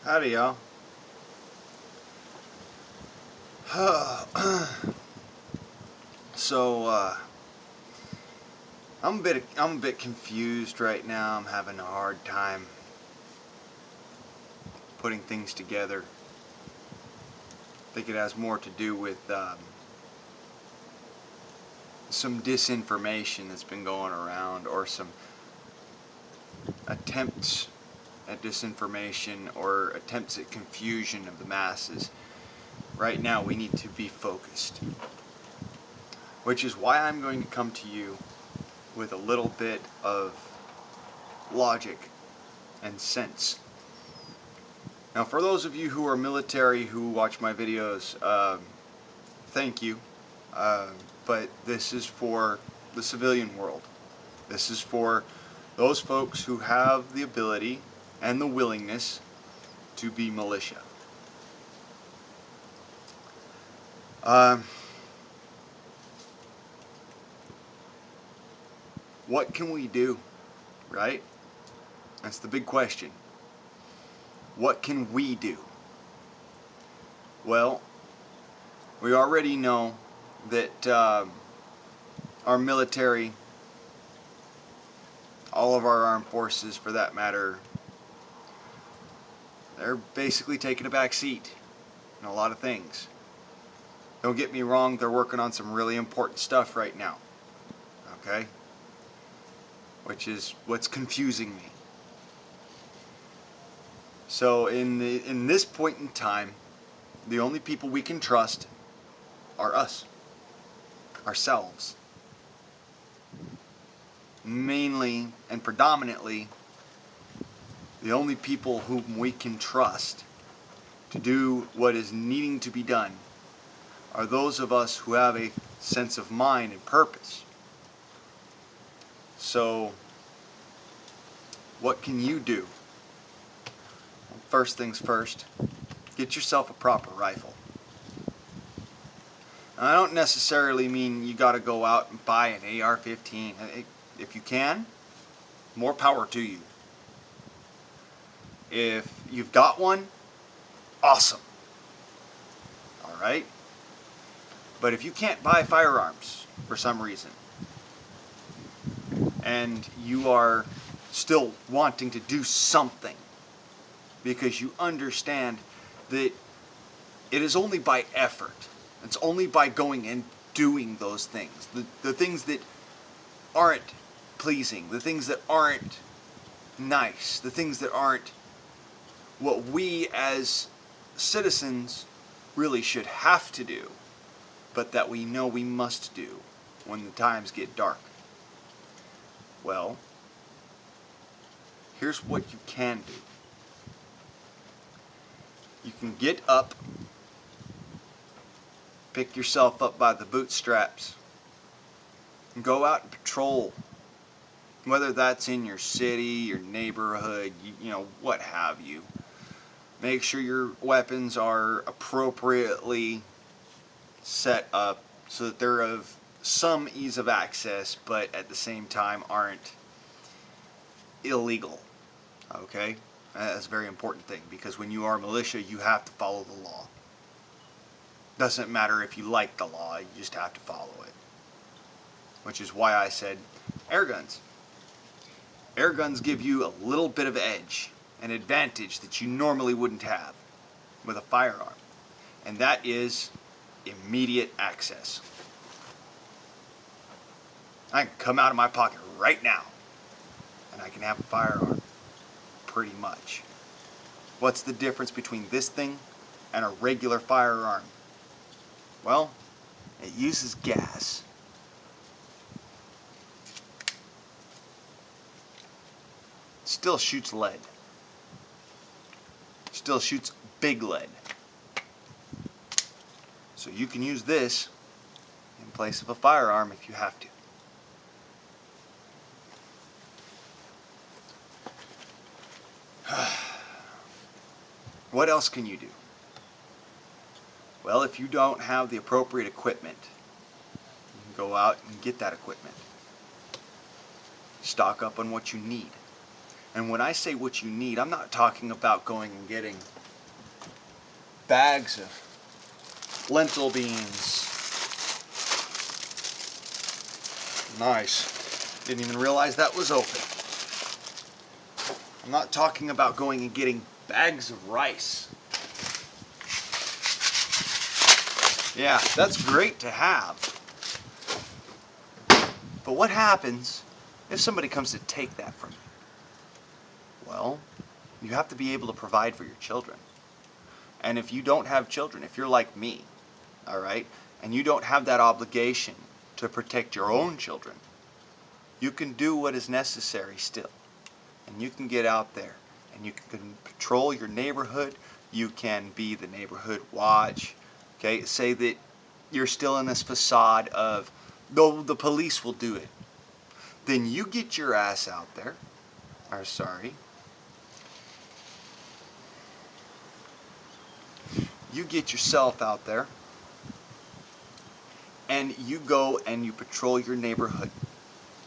Howdy, y'all. So, I'm a bit confused right now. I'm having a hard time putting things together. I think it has more to do with some disinformation that's been going around, or some attempts at disinformation, or attempts at confusion of the masses. Right now we need to be focused, which is why I'm going to come to you with a little bit of logic and sense. Now, for those of you who are military who watch my videos, thank you, but this is for the civilian world. This is for those folks who have the ability and the willingness to be militia. What can we do, right? That's the big question. What can we do? Well, we already know that our military, all of our armed forces for that matter, they're basically taking a back seat in a lot of things. Don't get me wrong, they're working on some really important stuff right now, okay? Which is what's confusing me. So in this point in time, the only people we can trust are us, ourselves. Mainly and predominantly, the only people whom we can trust to do what is needing to be done are those of us who have a sense of mind and purpose. So, what can you do? Well, first things first, get yourself a proper rifle. Now, I don't necessarily mean you gotta go out and buy an AR-15. If you can, more power to you. If you've got one, awesome. Alright? But if you can't buy firearms for some reason, and you are still wanting to do something because you understand that it is only by effort, it's only by going and doing those things, the things that aren't pleasing, the things that aren't nice, the things that aren't what we as citizens really should have to do, but that we know we must do when the times get dark. Well, here's what you can do. You can get up, pick yourself up by the bootstraps, and go out and patrol. Whether that's in your city, your neighborhood, you know, what have you. Make sure your weapons are appropriately set up so that they're of some ease of access, but at the same time aren't illegal. Okay? That's a very important thing, because when you are militia, you have to follow the law. Doesn't matter if you like the law, you just have to follow it. Which is why I said air guns. Air guns give you a little bit of edge, an advantage that you normally wouldn't have with a firearm. And that is immediate access. I can come out of my pocket right now and I can have a firearm, pretty much. What's the difference between this thing and a regular firearm? Well, it uses gas. Still shoots lead. Still shoots big lead. So you can use this in place of a firearm if you have to. What else can you do? Well, if you don't have the appropriate equipment, you can go out and get that equipment. Stock up on what you need. And when I say what you need, I'm not talking about going and getting bags of lentil beans. Nice. Didn't even realize that was open. I'm not talking about going and getting bags of rice. Yeah, that's great to have. But what happens if somebody comes to take that from you? Well, you have to be able to provide for your children. And if you don't have children, if you're like me, all right, and you don't have that obligation to protect your own children, you can do what is necessary still. And you can get out there and you can patrol your neighborhood. You can be the neighborhood watch. Okay, say that you're still in this facade of, though the police will do it. Then you get your ass out there. Or sorry. You get yourself out there and you go and you patrol your neighborhood.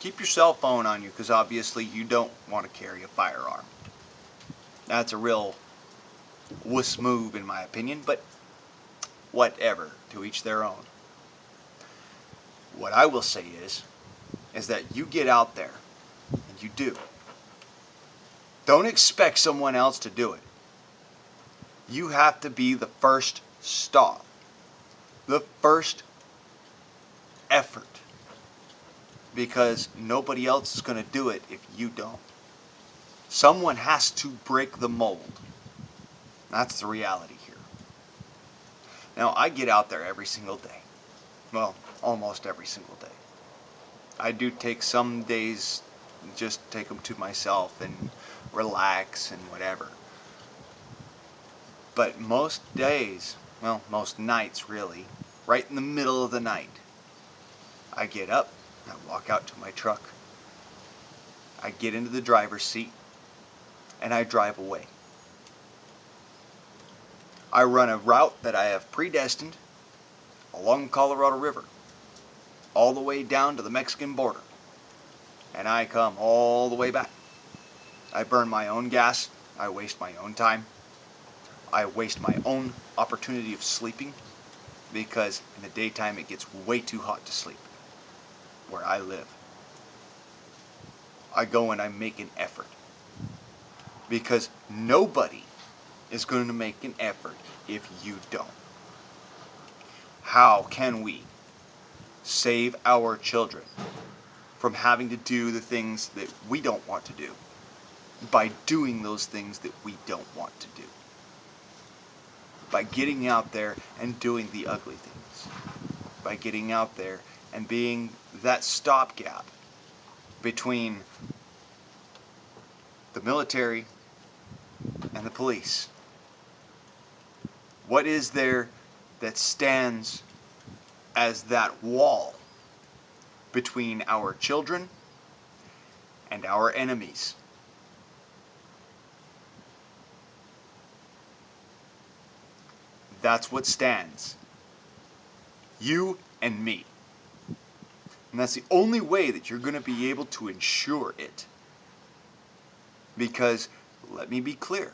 Keep your cell phone on you because obviously you don't want to carry a firearm. That's a real wuss move in my opinion, but whatever, to each their own. What I will say is that you get out there and you do. Don't expect someone else to do it. You have to be the first stop, the first effort, because nobody else is going to do it if you don't. Someone has to break the mold. That's the reality here. Now, I get out there every single day. Well, almost every single day. I do take some days, just take them to myself and relax and whatever. But most days, well, most nights really, right in the middle of the night, I get up, I walk out to my truck, I get into the driver's seat, and I drive away. I run a route that I have predestined along the Colorado River, all the way down to the Mexican border, and I come all the way back. I burn my own gas, I waste my own time, I waste my own opportunity of sleeping, because in the daytime it gets way too hot to sleep where I live. I go and I make an effort, because nobody is going to make an effort if you don't. How can we save our children from having to do the things that we don't want to do by doing those things that we don't want to do? By getting out there and doing the ugly things. By getting out there and being that stopgap between the military and the police. What is there that stands as that wall between our children and our enemies? That's what stands. You and me. And that's the only way that you're going to be able to ensure it. Because, let me be clear,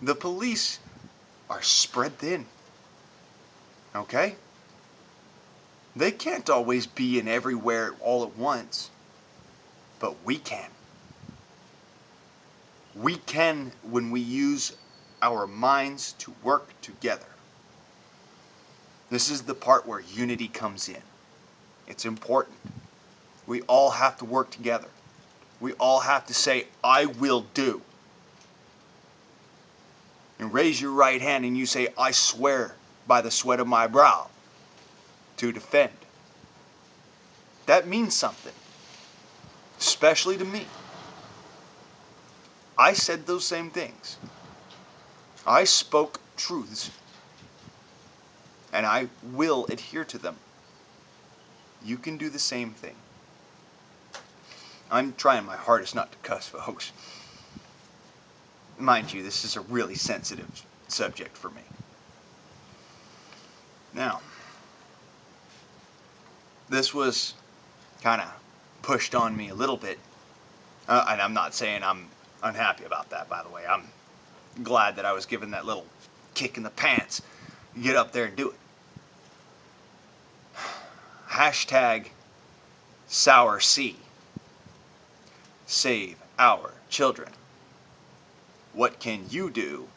the police are spread thin. Okay? They can't always be in everywhere all at once. But we can. We can when we use our minds to work together. This is the part where unity comes in. It's important. We all have to work together. We all have to say, I will do. And raise your right hand and you say, I swear by the sweat of my brow to defend. That means something. Especially to me. I said those same things. I spoke truths. And I will adhere to them. You can do the same thing. I'm trying my hardest not to cuss, folks. Mind you, this is a really sensitive subject for me. Now, this was kind of pushed on me a little bit. And I'm not saying I'm unhappy about that, by the way. I'm glad that I was given that little kick in the pants. You get up there and do it. Hashtag Sour C. Save our children. What can you do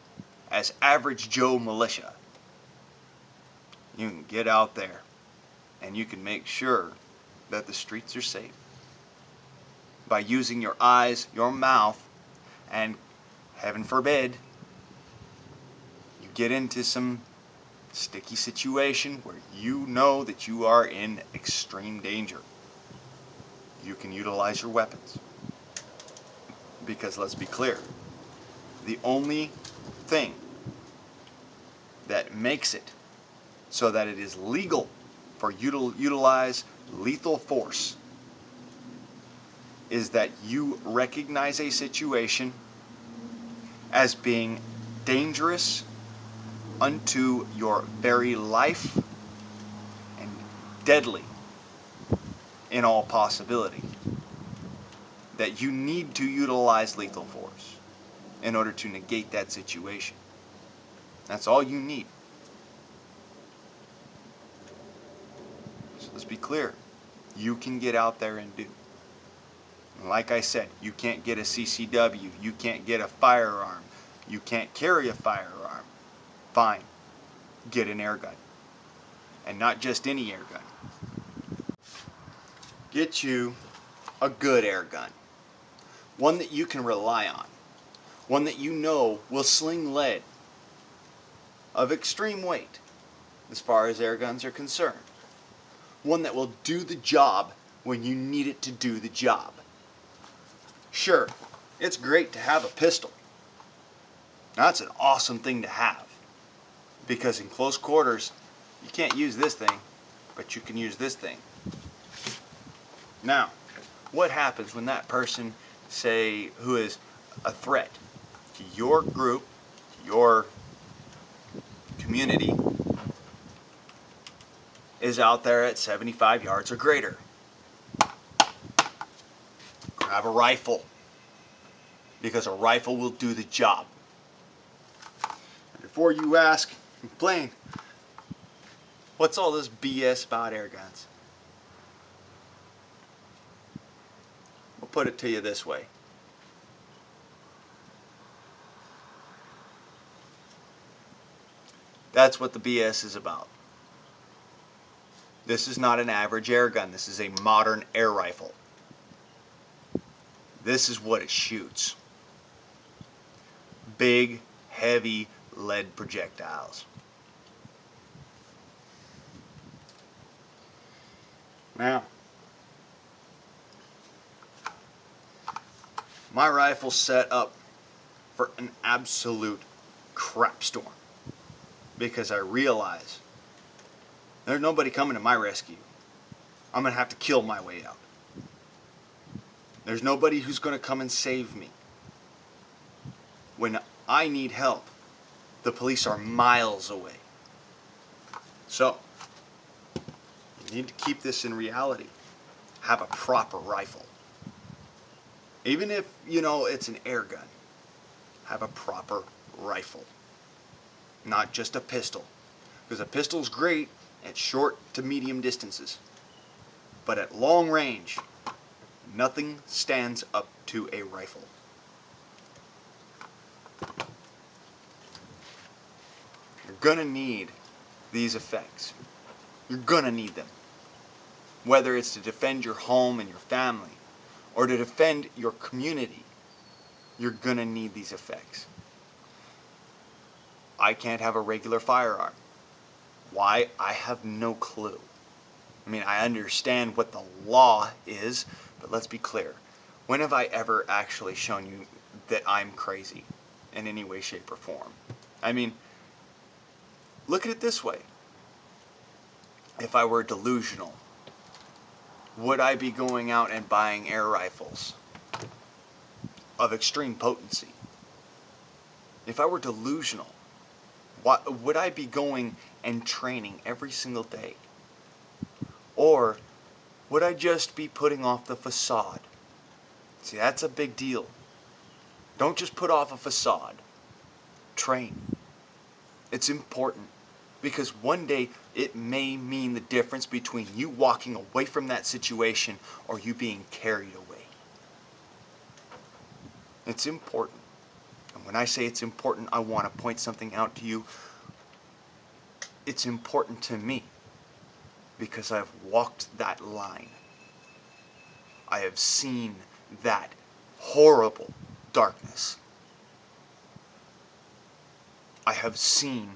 as average Joe militia? You can get out there and you can make sure that the streets are safe by using your eyes, your mouth, and heaven forbid you get into some sticky situation where you know that you are in extreme danger. You can utilize your weapons. Because let's be clear, the only thing that makes it so that it is legal for you to utilize lethal force is that you recognize a situation as being dangerous unto your very life and deadly in all possibility, that you need to utilize lethal force in order to negate that situation. That's all you need. So let's be clear. You can get out there and do. And like I said, you can't get a CCW, you can't get a firearm, you can't carry a firearm. Fine. Get an air gun. And not just any air gun. Get you a good air gun. One that you can rely on. One that you know will sling lead of extreme weight as far as air guns are concerned. One that will do the job when you need it to do the job. Sure, it's great to have a pistol. That's an awesome thing to have. Because in close quarters, you can't use this thing, but you can use this thing. Now, what happens when that person, say, who is a threat to your group, to your community, is out there at 75 yards or greater? Grab a rifle, because a rifle will do the job. And before you ask, Blaine, what's all this BS about air guns? I'll put it to you this way. That's what the BS is about. This is not an average air gun. This is a modern air rifle. This is what it shoots. Big, heavy lead projectiles. Now, my rifle's set up for an absolute crap storm because I realize there's nobody coming to my rescue. I'm going to have to kill my way out. There's nobody who's going to come and save me. When I need help, the police are miles away. So, you need to keep this in reality. Have a proper rifle. Even if, it's an air gun. Have a proper rifle. Not just a pistol. Because a pistol's great at short to medium distances. But at long range, nothing stands up to a rifle. You're gonna need these effects. You're gonna need them. Whether it's to defend your home and your family, or to defend your community, you're gonna need these effects. I can't have a regular firearm. Why? I have no clue. I mean, I understand what the law is, but let's be clear. When have I ever actually shown you that I'm crazy in any way, shape, or form? I mean, look at it this way. If I were delusional, would I be going out and buying air rifles of extreme potency? If I were delusional, would I be going and training every single day? Or would I just be putting off the facade? See, that's a big deal. Don't just put off a facade. Train. It's important because one day it may mean the difference between you walking away from that situation or you being carried away. It's important. And when I say it's important, I want to point something out to you. It's important to me because I've walked that line. I have seen that horrible darkness. I have seen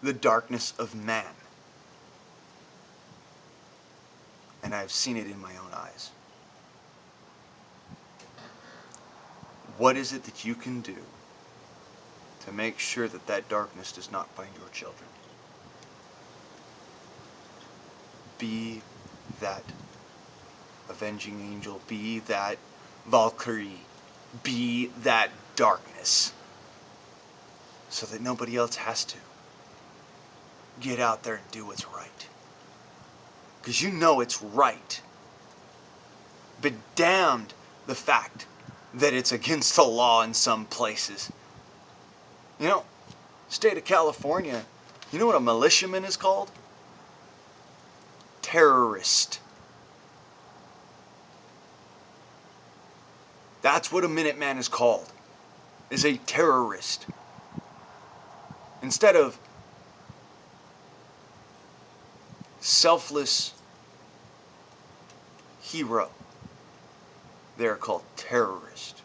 the darkness of man. And I have seen it in my own eyes. What is it that you can do to make sure that that darkness does not find your children? Be that avenging angel. Be that Valkyrie. Be that darkness. So that nobody else has to. Get out there and do what's right. Because you know it's right. But damned the fact that it's against the law in some places. You know, state of California, you know what a militiaman is called? Terrorist. That's what a Minuteman is called. Is a terrorist. Instead of selfless hero, they're called terrorist.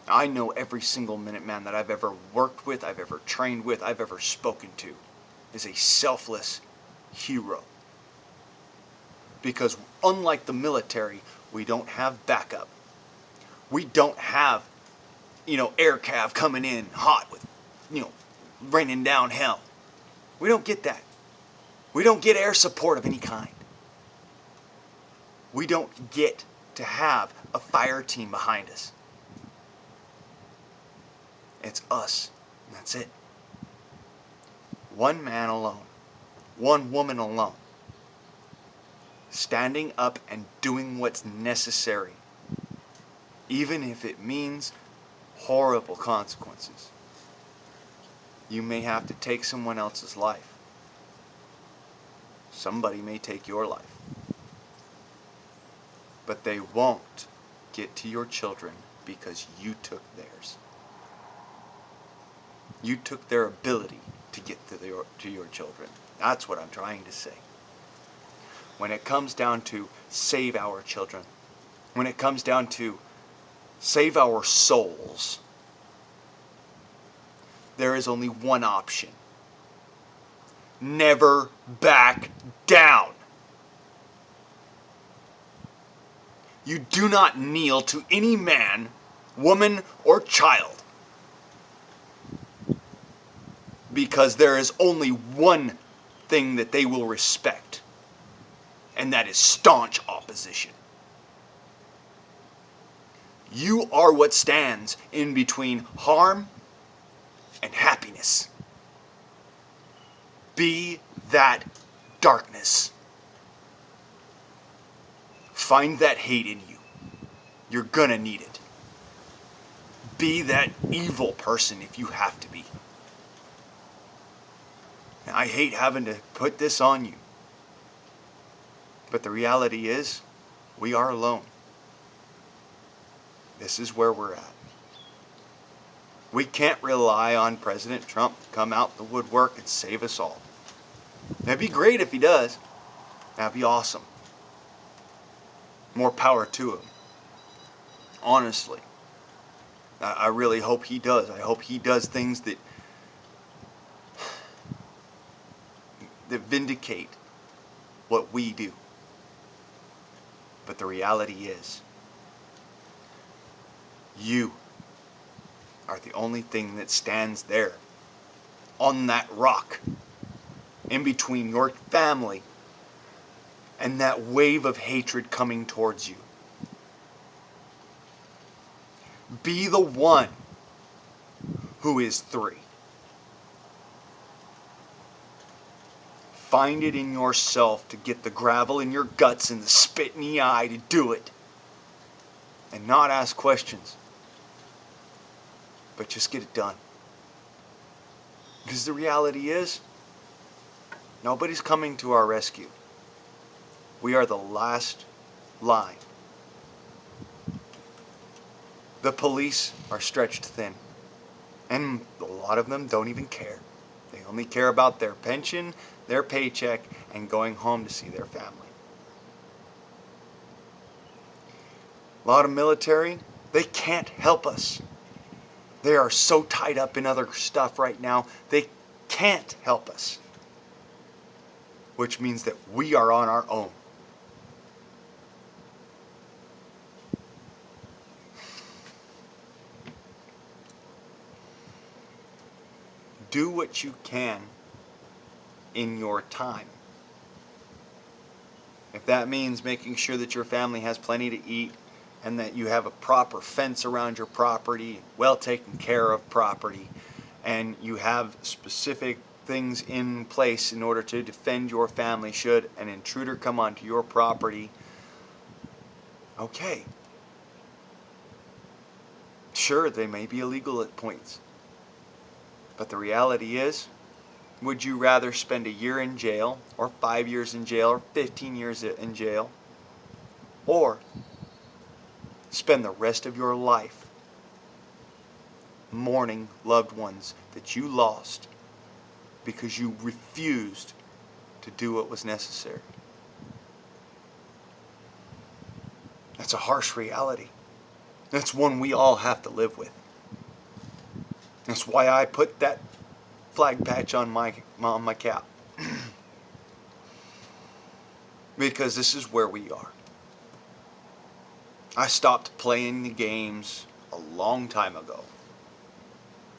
I know every single Minuteman that I've ever worked with, I've ever trained with, I've ever spoken to is a selfless hero. Because unlike the military, we don't have backup. We don't have, air cav coming in hot with, raining down hell. We don't get that. We don't get air support of any kind. We don't get to have a fire team behind us. It's us, and that's it. One man alone, one woman alone, standing up and doing what's necessary, even if it means horrible consequences. You may have to take someone else's life. Somebody may take your life. But they won't get to your children because you took theirs. You took their ability to get to your children. That's what I'm trying to say. When it comes down to save our children, when it comes down to save our souls, there is only one option. Never back down. You do not kneel to any man, woman, or child. Because there is only one thing that they will respect. And that is staunch opposition. You are what stands in between harm and happiness. Be that darkness. Find that hate in you. You're gonna need it. Be that evil person if you have to be. Now, I hate having to put this on you. But the reality is, we are alone. This is where we're at. We can't rely on President Trump to come out the woodwork and save us all. That'd be great if he does. That'd be awesome. More power to him. Honestly. I really hope he does. I hope he does things that vindicate what we do. But the reality is, you are the only thing that stands there on that rock in between your family and that wave of hatred coming towards you. Be the one who is 3. Find it in yourself to get the gravel in your guts and the spit in the eye to do it. and not ask questions, but just get it done. Because the reality is, nobody's coming to our rescue. We are the last line. The police are stretched thin, and a lot of them don't even care. They only care about their pension, their paycheck, and going home to see their family. A lot of military, they can't help us. They are so tied up in other stuff right now, they can't help us. Which means that we are on our own. Do what you can in your time. If that means making sure that your family has plenty to eat, and that you have a proper fence around your property, well taken care of property, and you have specific things in place in order to defend your family should an intruder come onto your property, okay. Sure, they may be illegal at points, but the reality is, would you rather spend a year in jail, or 5 years in jail, or 15 years in jail, or spend the rest of your life mourning loved ones that you lost because you refused to do what was necessary? That's a harsh reality. That's one we all have to live with. That's why I put that flag patch on my cap. Because this is where we are. I stopped playing the games a long time ago.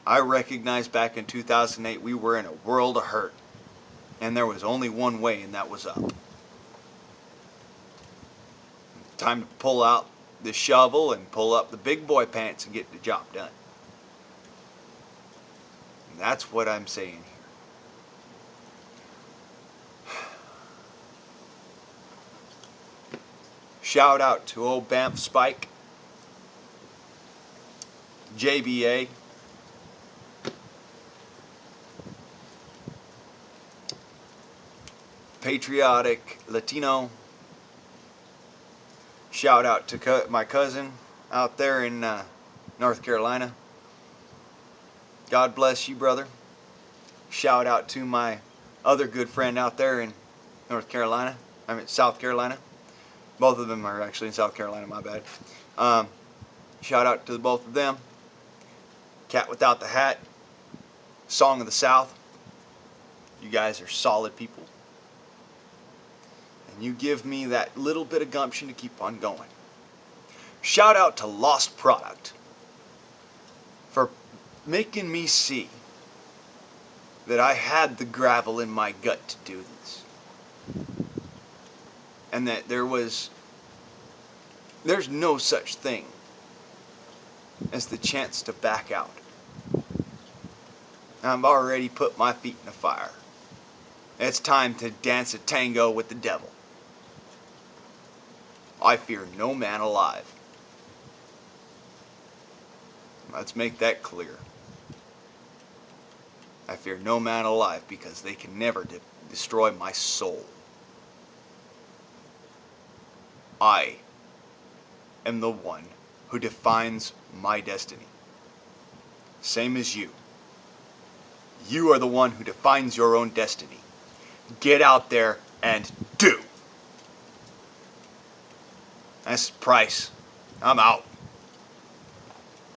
I recognized back in 2008 we were in a world of hurt. And there was only one way, and that was up. Time to pull out the shovel and pull up the big boy pants and get the job done. And that's what I'm saying here. Shout out to old Banff Spike, JBA, patriotic Latino. Shout out to my cousin out there in North Carolina. God bless you, brother. Shout out to my other good friend out there in South Carolina. Both of them are actually in South Carolina, my bad. Shout out to both of them. Cat Without the Hat, Song of the South. You guys are solid people. And you give me that little bit of gumption to keep on going. Shout out to Lost Product for making me see that I had the gravel in my gut to do this. And that there's no such thing as the chance to back out. I've already put my feet in the fire. It's time to dance a tango with the devil. I fear no man alive. Let's make that clear. I fear no man alive because they can never destroy my soul. I am the one who defines my destiny. Same as you. You are the one who defines your own destiny. Get out there and do. That's Price. I'm out.